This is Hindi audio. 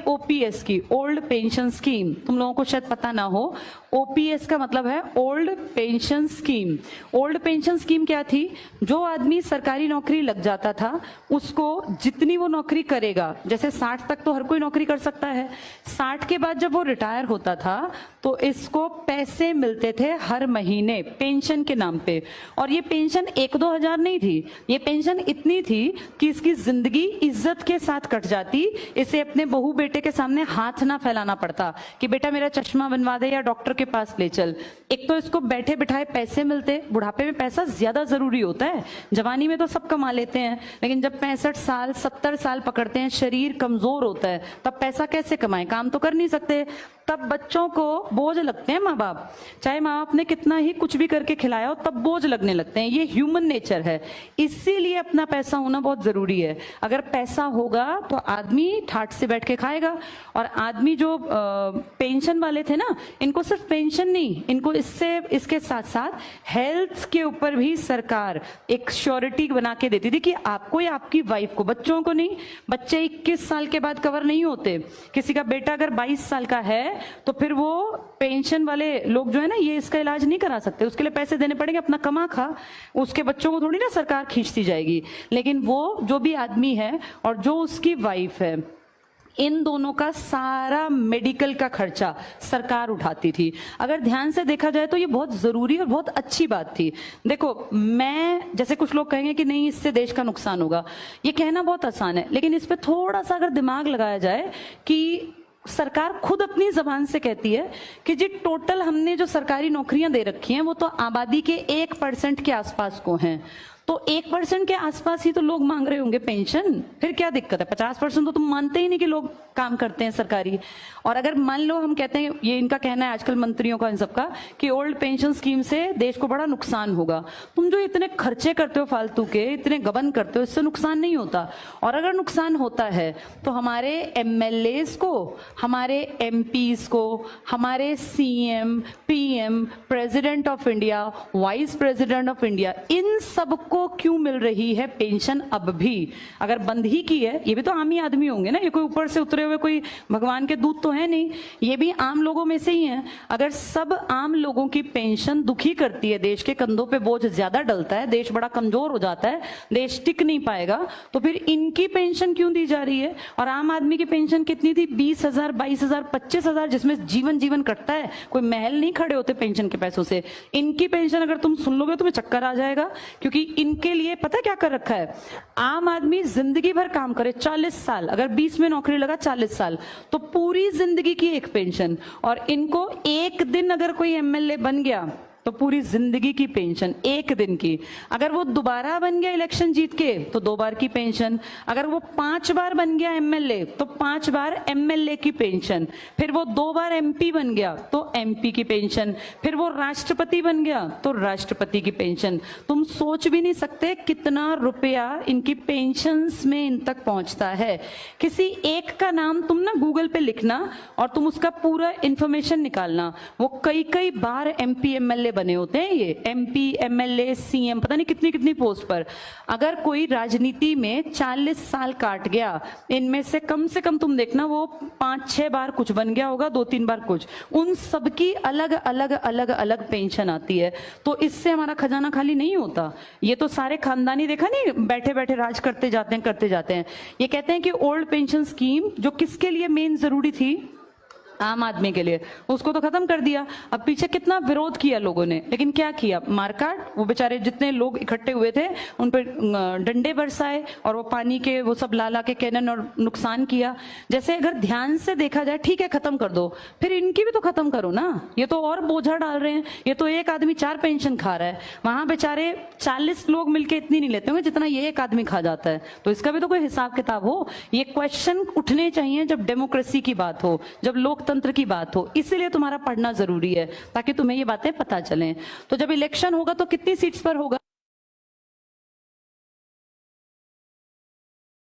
ओपीएस की, ओल्ड पेंशन स्कीम, तुम लोगों को शायद पता ना हो, ओपीएस का मतलब है old pension scheme. Old pension scheme क्या थी? जो आदमी सरकारी नौकरी लग जाता था उसको जितनी वो नौकरी करेगा, जैसे 60 तक तो हर कोई नौकरी कर सकता है, 60 के बाद जब वो रिटायर होता था तो इसको पैसे मिलते थे हर महीने पेंशन के नाम पे। और ये पेंशन 1-2 हजार नहीं थी, ये पेंशन इतनी थी कि इसकी जिंदगी इज्जत के साथ कट जाती। इसे अपने बहू बेटे के सामने हाथ ना फैलाना पड़ता कि बेटा मेरा चश्मा बनवा दे या डॉक्टर के पास ले चल। एक तो इसको बैठे बिठाए पैसे मिलते, बुढ़ापे में पैसा ज्यादा जरूरी होता है, जवानी में तो सब कमा लेते हैं, लेकिन जब 65 साल 70 साल पकड़ते हैं, शरीर कमजोर होता है, तब पैसा कैसे कमाएं, काम तो कर नहीं सकते। तब बच्चों को बोझ लगते हैं माँ बाप, चाहे माँ बाप ने कितना ही कुछ भी करके खिलाया हो तब बोझ लगने लगते हैं, ये ह्यूमन नेचर है। इसीलिए अपना पैसा होना बहुत जरूरी है। अगर पैसा होगा तो आदमी ठाठ से बैठ के खाएगा। और आदमी जो पेंशन वाले थे ना, इनको सिर्फ पेंशन नहीं, इनको इसके साथ साथ हेल्थ के ऊपर भी सरकार एक श्योरिटी बना के देती थी कि आपको या आपकी वाइफ को, बच्चों को नहीं। बच्चे 21 साल के बाद कवर नहीं होते। किसी का बेटा अगर 22 साल का है तो फिर वो पेंशन वाले लोग जो है ना, ये इसका इलाज नहीं करा सकते, उसके लिए पैसे देने पड़ेंगे, अपना कमा खा। उसके बच्चों को थोड़ी ना सरकार खींचती जाएगी। लेकिन वो जो भी आदमी है और जो उसकी वाइफ है, इन दोनों का सारा मेडिकल का खर्चा सरकार उठाती थी। अगर ध्यान से देखा जाए तो ये बहुत जरूरी और बहुत अच्छी बात थी। देखो, मैं जैसे कुछ लोग कहेंगे कि नहीं इससे देश का नुकसान होगा, ये कहना बहुत आसान है, लेकिन इस पे थोड़ा सा अगर दिमाग लगाया जाए कि सरकार खुद अपनी जबान से कहती है कि जी टोटल हमने जो सरकारी नौकरियां दे रखी हैं वो तो आबादी के 1% के आसपास को हैं, तो 1% के आसपास ही तो लोग मांग रहे होंगे पेंशन, फिर क्या दिक्कत है? 50% तो तुम मानते ही नहीं कि लोग काम करते हैं सरकारी। और अगर मान लो हम कहते हैं, ये इनका कहना है आजकल मंत्रियों का इन सबका, कि ओल्ड पेंशन स्कीम से देश को बड़ा नुकसान होगा। तुम जो इतने खर्चे करते हो फालतू के, इतने गबन करते हो, इससे नुकसान नहीं होता। और अगर नुकसान होता है तो हमारे एमएलएस को, हमारे एमपीज को, हमारे CM, PM, President of India, Vice President of India, इन सबको क्यों मिल रही है पेंशन अब भी? अगर बंद ही की है, ये भी तो आम ही आदमी होंगे ना, ये कोई ऊपर से उतरे हुए कोई भगवान के दूत तो है नहीं, ये भी आम लोगों में से ही हैं। अगर सब आम लोगों की पेंशन दुखी करती है, देश के कंधों पे बोझ ज्यादा डलता है, देश बड़ा कमजोर हो जाता है, देश टिक नहीं पाएगा, तो फिर इनकी पेंशन क्यों दी जा रही है? और आम आदमी की पेंशन कितनी थी? 20,000, 22,000, 25,000, जिसमें जीवन कटता है, कोई महल नहीं खड़े होते पेंशन के पैसों से। इनकी पेंशन अगर तुम सुन लोगे तुम्हें चक्कर आ जाएगा, क्योंकि इनके लिए पता क्या कर रखा है? आम आदमी जिंदगी भर काम करे, 40 साल, अगर 20 में नौकरी लगा 40 साल, तो पूरी जिंदगी की एक पेंशन। और इनको एक दिन अगर कोई एमएलए बन गया तो पूरी जिंदगी की पेंशन, एक दिन की। अगर वो दोबारा बन गया इलेक्शन जीत के तो 2 बार की पेंशन। अगर वो 5 बार बन गया एमएलए तो 5 बार एमएलए की पेंशन। फिर वो 2 बार एमपी बन गया तो एमपी की पेंशन। फिर वो राष्ट्रपति बन गया तो राष्ट्रपति की पेंशन। तुम सोच भी नहीं सकते कितना रुपया इनकी पेंशन्स में इन तक पहुंचता है। किसी एक का नाम तुम ना गूगल पे लिखना और तुम उसका पूरा इंफॉर्मेशन निकालना, वो कई बार एमपी एमएलए बने होते हैं, ये एमपी, एमएलए, सीएम, पता नहीं कितनी कितनी पोस्ट पर। अगर कोई राजनीति में 40 साल काट गया, इनमें से कम तुम देखना वो 5-6 बार कुछ बन गया होगा, 2-3 बार कुछ। उन सबकी अलग अलग पेंशन आती है। तो इससे हमारा खजाना खाली नहीं होता। ये तो सारे खानदानी, देखा नहीं, बैठे बैठे राज करते जाते हैं। ये कहते हैं कि ओल्ड पेंशन स्कीम जो किसके लिए मेन जरूरी थी? आम आदमी के लिए, उसको तो खत्म कर दिया। अब पीछे कितना विरोध किया लोगों ने, लेकिन क्या किया? मारकाट। वो बेचारे जितने लोग इकट्ठे हुए थे उन पर डंडे बरसाए और वो पानी के वो सब ला के कैनन और नुकसान किया। जैसे अगर ध्यान से देखा जाए, ठीक है खत्म कर दो, फिर इनकी भी तो खत्म करो ना। ये तो और बोझा डाल रहे हैं। ये तो एक आदमी 4 पेंशन खा रहा है, वहां बेचारे 40 लोग मिलके इतनी नहीं लेते होंगे जितना ये एक आदमी खा जाता है। तो इसका भी तो कोई हिसाब किताब हो। ये क्वेश्चन उठने चाहिए जब डेमोक्रेसी की बात हो, जब लोकतंत्र की बात हो। इसीलिए तुम्हारा पढ़ना जरूरी है, ताकि तुम्हें ये बातें पता चलें। तो जब इलेक्शन होगा तो कितनी सीट्स पर होगा?